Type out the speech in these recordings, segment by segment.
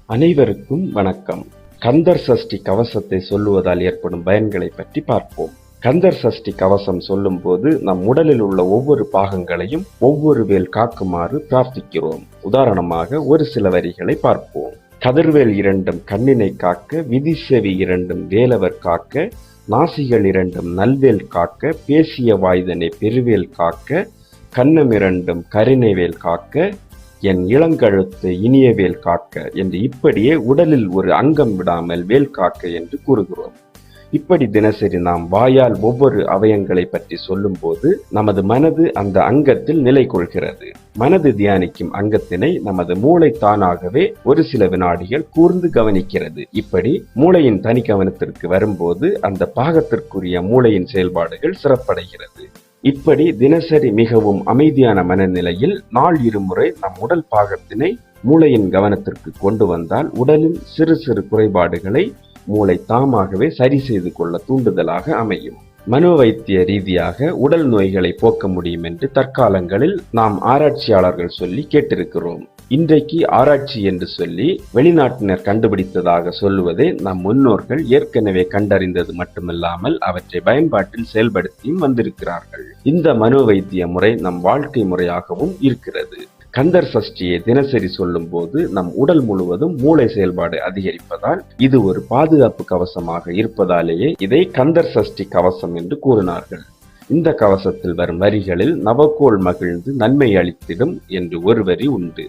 அனைவருக்கும் வணக்கம். கந்தர் சஷ்டி கவசத்தை சொல்லுவதால் ஏற்படும் பயன்களை பற்றி பார்ப்போம். கந்தர் சஷ்டி கவசம் சொல்லும் போது நம் உடலில் உள்ள ஒவ்வொரு பாகங்களையும் ஒவ்வொரு வேல் காக்குமாறு பிரார்த்திக்கிறோம். உதாரணமாக ஒரு சில வரிகளை பார்ப்போம். கதிர்வேல் இரண்டும் கண்ணினை காக்க, விதிசெவி இரண்டும் வேலவர் காக்க, நாசிகள் இரண்டும் நல்வேல் காக்க, பேசிய வாய்தனை பெருவேல் காக்க, கன்னம் இரண்டும் கரிணைவேல் காக்க, என் இளங்கழுத்து இனியவேல் காக்க என்று இப்படியே உடலில் ஒரு அங்கம் விடாமல் வேல் காக்க என்று கூறுகிறோம். இப்படி தினசரி நாம் வாயால் ஒவ்வொரு அவயங்களை பற்றி சொல்லும் போது நமது மனது அந்த அங்கத்தில் நிலை கொள்கிறது. மனது தியானிக்கும் அங்கத்தினை நமது மூளை தானாகவே ஒரு சில வினாடிகள் கூர்ந்து கவனிக்கிறது. இப்படி மூளையின் தனி கவனத்திற்கு வரும்போது அந்த பாகத்திற்குரிய மூளையின் செயல்பாடுகள் சிறப்படைகிறது. இப்படி தினசரி மிகவும் அமைதியான மனநிலையில் நாள் இருமுறை நம் உடல் பாகத்தினை மூளையின் கவனத்திற்கு கொண்டு வந்தால் உடலின் சிறு சிறு குறைபாடுகளை மூளை தாமாகவே சரி செய்து கொள்ள தூண்டுதலாக அமையும். மனோவைத்திய ரீதியாக உடல் நோய்களை போக்க முடியும் என்று தற்காலங்களில் நாம் ஆராய்ச்சியாளர்கள் சொல்லி கேட்டிருக்கிறோம். இன்றைக்கு ஆராய்ச்சி என்று சொல்லி வெளிநாட்டினர் கண்டுபிடித்ததாக சொல்லுவதே நம் முன்னோர்கள் ஏற்கனவே கண்டறிந்தது மட்டுமில்லாமல் அவற்றை பயன்பாட்டில் செயல்படுத்தியும் வந்திருக்கிறார்கள். இந்த மனோவைத்திய முறை நம் வாழ்க்கை முறையாகவும் இருக்கிறது. கந்தர் சஷ்டியை தினசரி சொல்லும் போது நம் உடல் முழுவதும் மூளை செயல்பாடு அதிகரிப்பதால் இது ஒரு பாதுகாப்பு கவசமாக இருப்பதாலேயே இதை கந்தர் சஷ்டி கவசம் என்று கூறினார்கள். இந்த கவசத்தில் வரும் வரிகளில் நவக்கோள் மகிழ்ந்து நன்மை அளித்திடும் என்று ஒரு வரி உண்டு.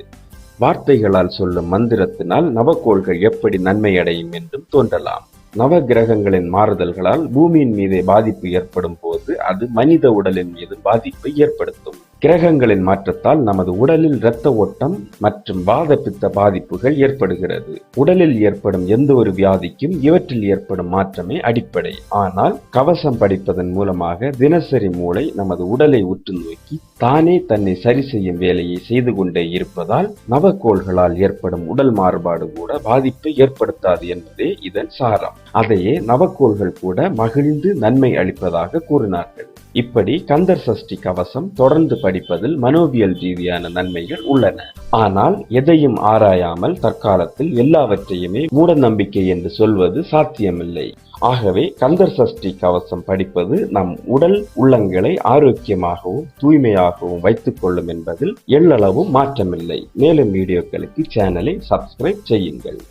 வார்த்தைகளால் சொல்லும் மந்திரத்தினால் நவக்கோள்கள் எப்படி நன்மை அடையும் என்றும் தோன்றலாம். நவ கிரகங்களின் மாறுதல்களால் பூமியின் மீது பாதிப்பு ஏற்படும் போது அது மனித உடலின் மீது பாதிப்பை ஏற்படுத்தும். கிரகங்களின் மாற்றத்தால் நமது உடலில் இரத்த ஓட்டம் மற்றும் வாத பித்த பாதிப்புகள் ஏற்படுகிறது. உடலில் ஏற்படும் எந்த ஒரு வியாதிக்கும் இவற்றில் ஏற்படும் மாற்றமே அடிப்படை. ஆனால் கவசம் படிப்பதன் மூலமாக தினசரி மூளை நமது உடலை உற்று நோக்கி தானே தன்னை சரி செய்யும் வேலையை செய்து கொண்டே இருப்பதால் நவக்கோள்களால் ஏற்படும் உடல் மாறுபாடு கூட பாதிப்பை ஏற்படுத்தாது என்பதே இதன் சாரம். அதையே நவக்கோள்கள் கூட மகிழ்ந்து நன்மை அளிப்பதாக கூறினார்கள். இப்படி கந்தர் சஷ்டி கவசம் தொடர்ந்து படிப்பதில் மனோவியல் ரீதியான நன்மைகள் உள்ளன. ஆனால் எதையும் ஆராயாமல் தற்காலத்தில் எல்லாவற்றையுமே மூட நம்பிக்கை என்று சொல்வது சாத்தியமில்லை. ஆகவே கந்தர் சஷ்டி கவசம் படிப்பது நம் உடல் உள்ளங்களை ஆரோக்கியமாகவும் தூய்மையாகவும் வைத்துக் கொள்ளும் என்பதில் எள்ளளவும் மாற்றமில்லை. மேலும் வீடியோக்களுக்கு சேனலை சப்ஸ்கிரைப் செய்யுங்கள்.